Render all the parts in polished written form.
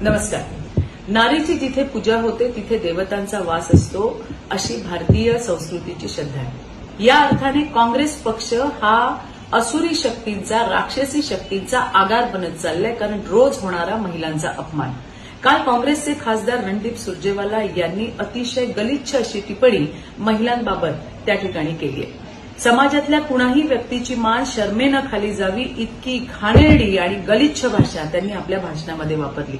नमस्कार. नारीची जिथे पूजा होते तिथे देवतांचा वास असतो, अशी भारतीय संस्कृतीची श्रद्धा आहे. या अर्थाने काँग्रेस पक्ष हा असुरी शक्तींचा, राक्षसी शक्तींचा आगार बनत चाललाय, कारण रोज होणारा महिलांचा अपमान. काल काँग्रेसचे खासदार रणदीप सुरजेवाला यांनी अतिशय गलिच्छ अशी टिप्पणी महिलांबाबत त्या ठिकाणी केली आहे. समाजातल्या कुणाही व्यक्तीची मान शरमेनं खाली जावी इतकी घाणेरडी आणि गलिच्छ भाषा त्यांनी आपल्या भाषणामध्ये वापरली.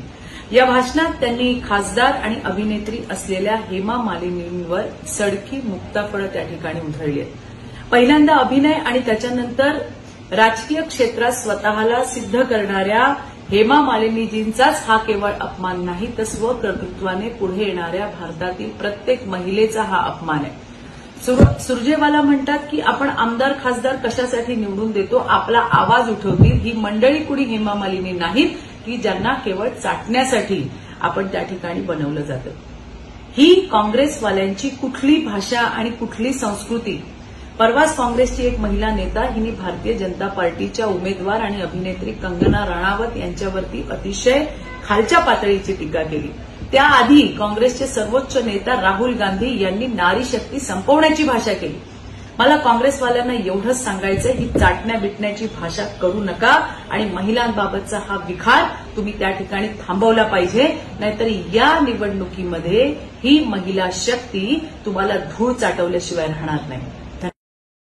या भाषणात त्यांनी खासदार आणि अभिनेत्री असलेल्या हेमा मालिनींवर सडकी मुक्ताफळं त्या ठिकाणी उधळली आहेत. पहिल्यांदा अभिनय आणि त्याच्यानंतर राजकीय क्षेत्रात स्वतःला सिद्ध करणाऱ्या हेमा मालिनीजींचाच हा केवळ अपमान नाही, तर स्वकर्तृत्वाने पुढे येणाऱ्या भारतातील प्रत्येक महिलेचा हा अपमान आहे. सुरजेवाला म्हणतात की आपण आमदार खासदार कशासाठी निवडून देतो, आपला आवाज उठवतील ही मंडळी कुणी हेमा मालिनी नाहीत की ज्यांना केवळ चाटण्यासाठी आपण त्या ठिकाणी बनवलं जातं. ही काँग्रेसवाल्यांची कुठली भाषा आणि कुठली संस्कृती. परवाच काँग्रेसची एक महिला नेता हिने भारतीय जनता पार्टीच्या उमेदवार आणि अभिनेत्री कंगना राणावत यांच्यावरती अतिशय खालच्या पातळीची टीका केली. त्याआधी काँग्रेसचे सर्वोच्च नेता राहुल गांधी यांनी नारी शक्ती संपवण्याची भाषा केली. मला काँग्रेसवाल्यांना एवढंच सांगायचंय, ही चाटण्या बिटण्याची भाषा करू नका आणि महिलांबाबतचा हा विखार तुम्ही त्या ठिकाणी थांबवला पाहिजे, नाहीतर या निवडणुकीमध्ये ही महिला शक्ती तुम्हाला धूळ चाटवल्याशिवाय राहणार नाही.